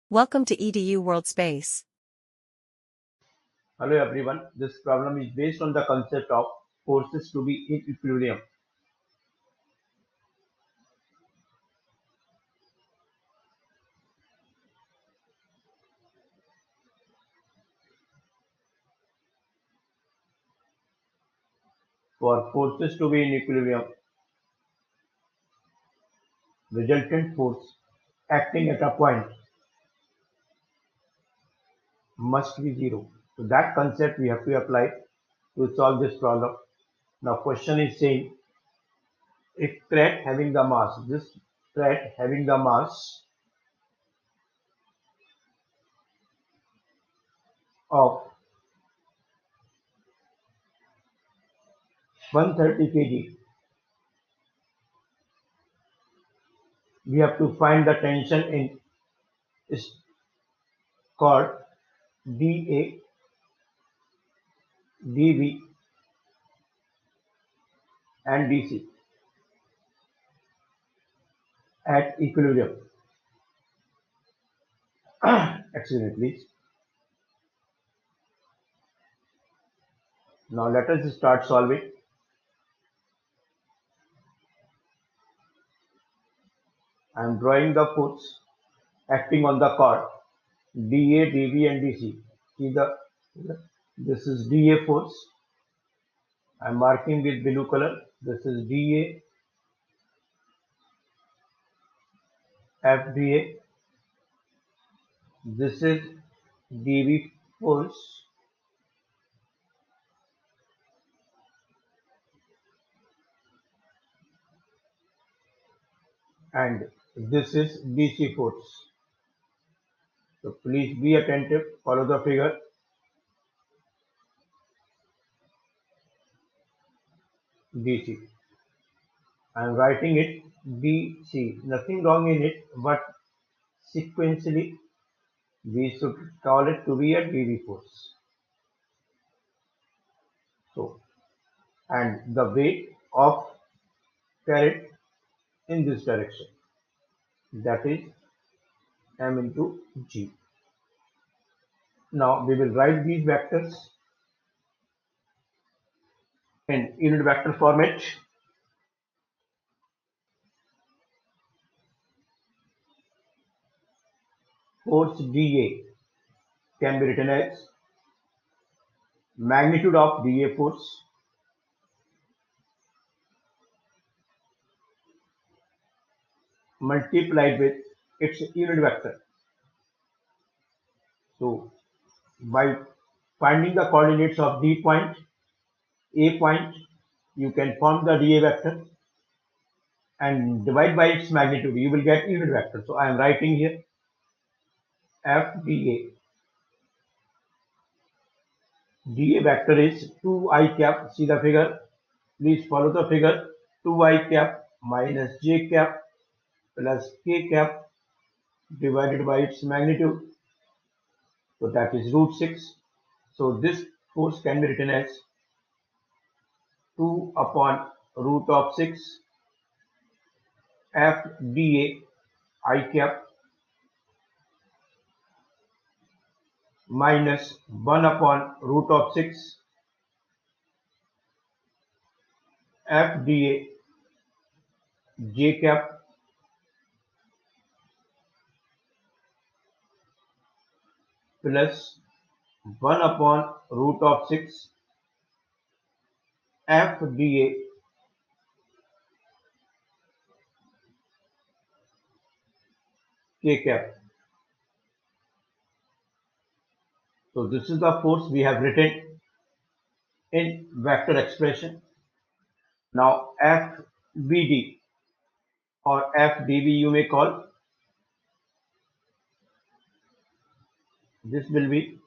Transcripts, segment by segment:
Welcome to EDU World Space. Hello everyone, this problem is based on the concept of forces to be in equilibrium. For forces to be in equilibrium, resultant force acting at a point must be zero. So that concept we have to apply to solve this problem. Now question is saying if thread having the mass, this thread having the mass of 130 kg, we have to find the tension in is called dA, dV and dC at equilibrium. Excuse me, please. Now let us start solving. I am drawing the force acting on the cord dA, dV and dC. See this is dA force. I am marking with blue color. This is dA, FdA. This is dV force. And this is dC force. So please be attentive, follow the figure. dC. I am writing it dC. Nothing wrong in it, but sequentially we should call it to be a dV force. So, and the weight of carrot in this direction, that is m into g. Now we will write these vectors in unit vector format. Force dA can be written as magnitude of dA force multiplied with its unit vector. So by finding the coordinates of D point, A point, you can form the dA vector and divide by its magnitude. You will get unit vector. So I am writing here FdA. dA vector is 2I cap. See the figure. Please follow the figure. 2I cap minus j cap plus k cap divided by its magnitude. So that is root 6. So this force can be written as 2 upon root of 6 FdA I cap minus 1 upon root of 6 FdA j cap plus 1 upon root of 6 FdA k cap. So this is the force we have written in vector expression. Now FVD or FdV you may call. This will be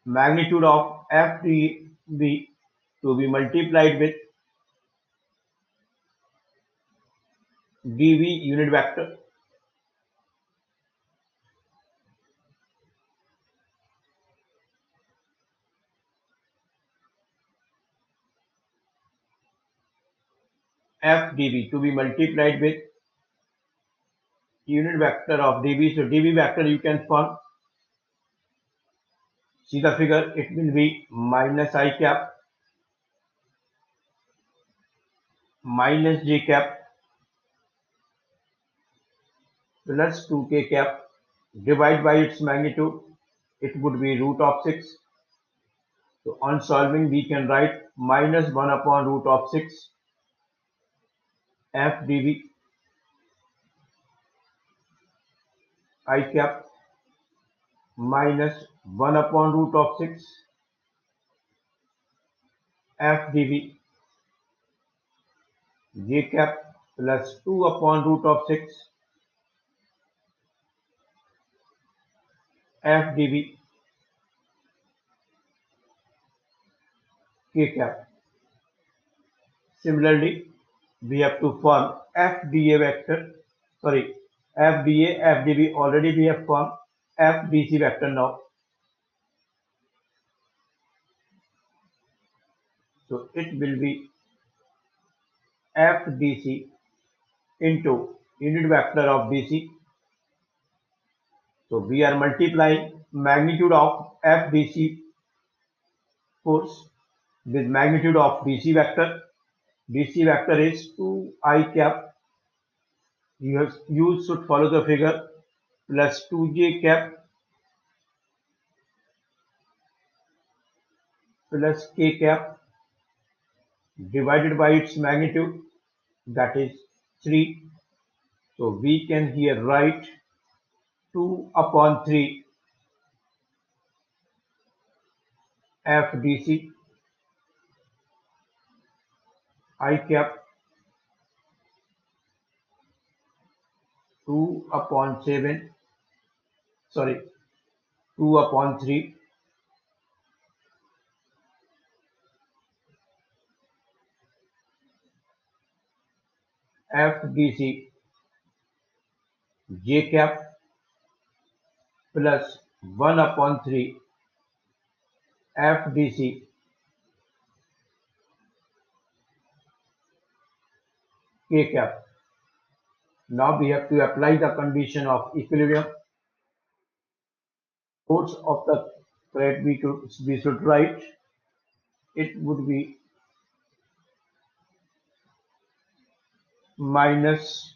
magnitude of FdV to be multiplied with dV unit vector FdV to be multiplied with unit vector of dB. So dB vector you can form. See the figure, it will be minus I cap minus j cap plus 2k cap, divide by its magnitude, it would be root of 6. So on solving we can write minus 1 upon root of 6 f dv I cap minus 1 upon root of 6 f dv j cap plus 2 upon root of 6 f dv k cap. Similarly, we have to form fda vector, sorry, fda, fdb already we have formed, fdc vector now. So it will be fdc into unit vector of dc. So we are multiplying magnitude of fdc force with magnitude of dc vector. dc vector is 2I cap. You should follow the figure, plus 2j cap plus k cap divided by its magnitude, that is 3. So we can here write 2 upon 3 fdc I cap 2 upon 7, sorry, 2 upon 3 fdc j cap plus 1 upon 3 fdc k cap. Now we have to apply the condition of equilibrium. Force of the thread we should write, it would be minus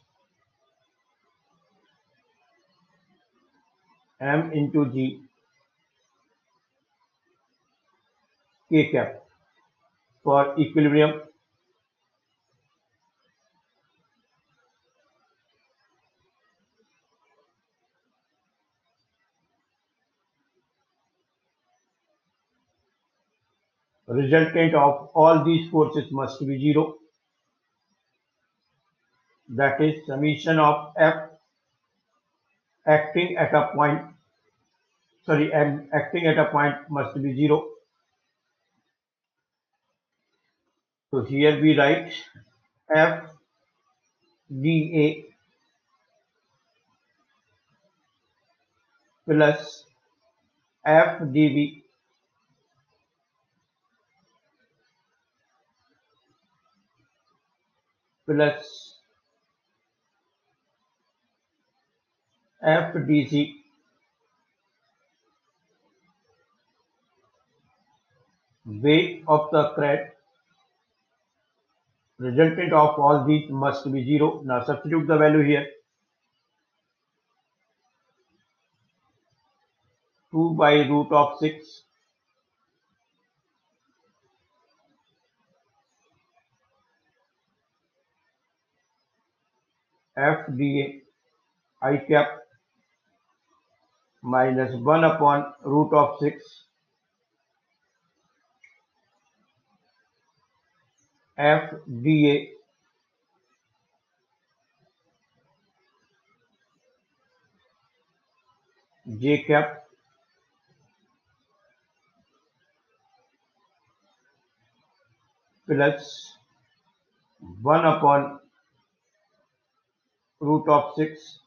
m into g k cap. For equilibrium, resultant of all these forces must be 0. That is summation of F acting at a point, sorry, and acting at a point must be 0. So here we write F dA plus F dB plus F dC weight of the thread. Resultant of all these must be 0. Now substitute the value here. 2 by root of 6 f dA I cap minus 1 upon root of 6 f dA j cap plus 1 upon root of 6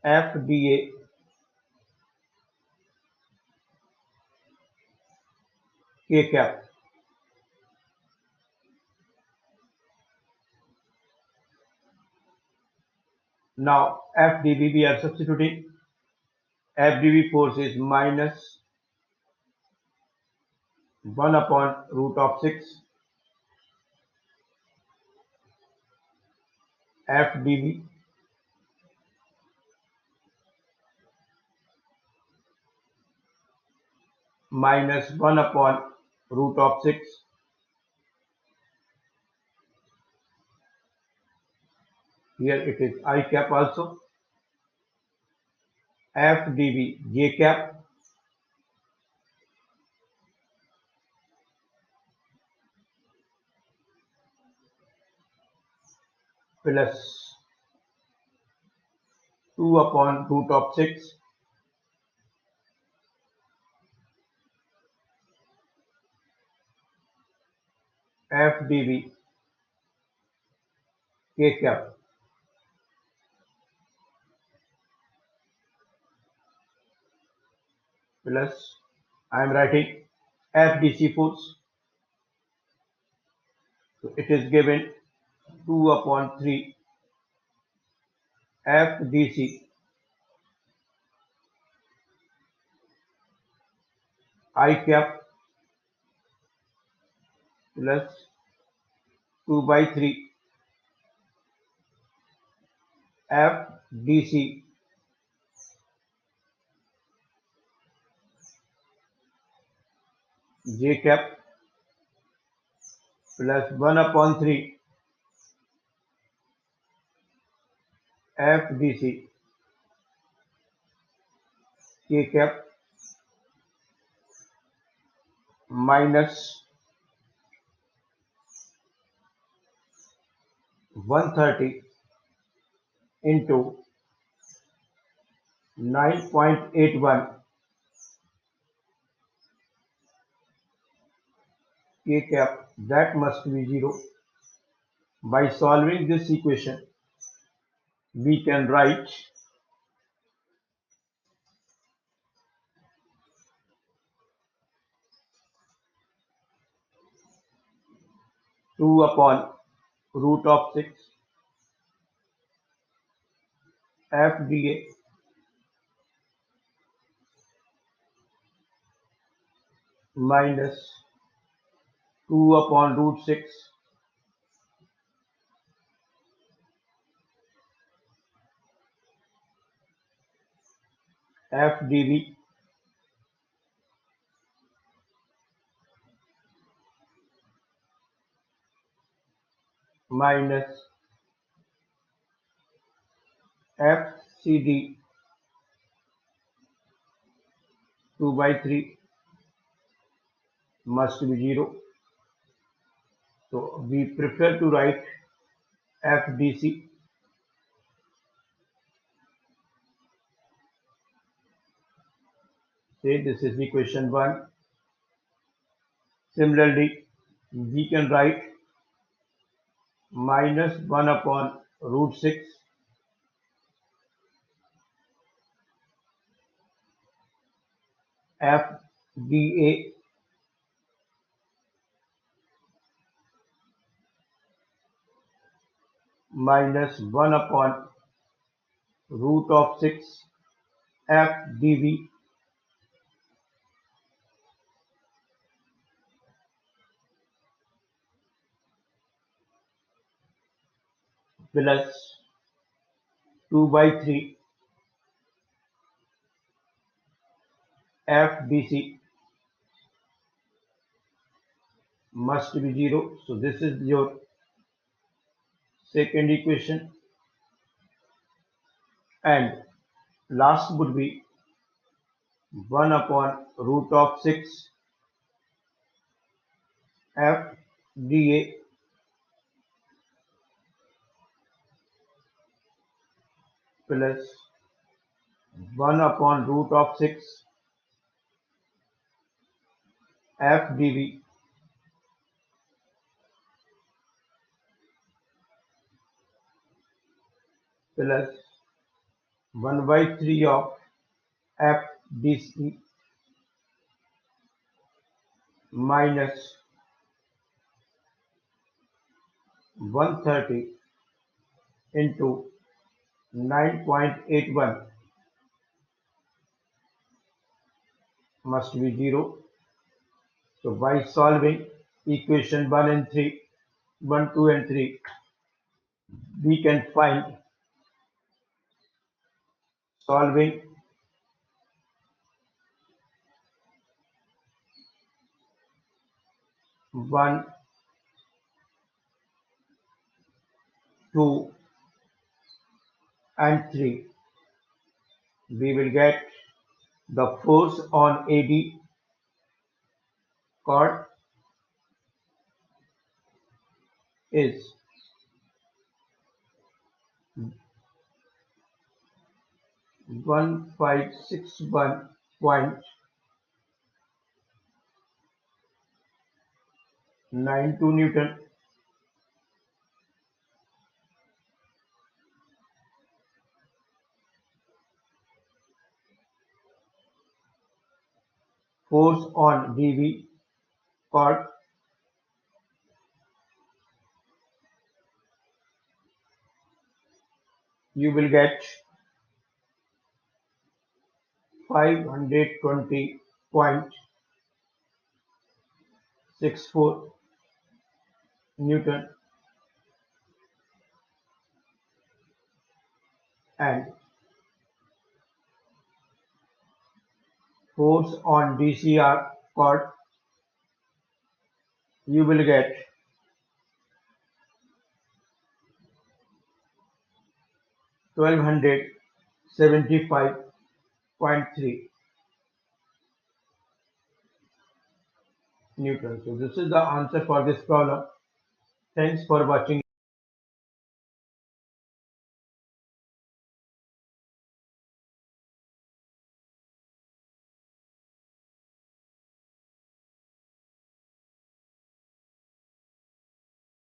f dA k cap. Now FdV we are substituting. FdV force is minus 1 upon root of 6 FdV minus 1 upon root of 6. Here it is I cap also. FdV J cap plus 2 upon root of 6 FdV K cap plus I am writing FDC force. So it is given 2 upon 3 FDC I cap plus 2 by 3 FDC J cap plus 1 upon 3 FDC K cap minus 130 into 9.81 K cap, that must be 0. By solving this equation, we can write 2 upon root of 6 FDA minus 2 upon root 6 FDV minus FCD 2 by 3 must be 0. So we prefer to write FDC. Say this is equation 1. Similarly, we can write minus 1 upon root 6 FDA minus 1 upon root of 6 FDV plus 2 by 3 FDC must be 0. So this is your second equation, and last would be 1 upon root of 6 FDA plus 1 upon root of 6 FDV plus 1 by 3 of FDC minus 130 into 9.81 must be 0. So by solving equation 1 and 3, 1, 2 and 3, we can find solving one, two, and 3. We will get the force on AD chord is 1561.92 Newton. Force on DV chord you will get 520.64 Newton, and force on DCR chord you will get 1275.3 Newton. So this is the answer for this problem. Thanks for watching.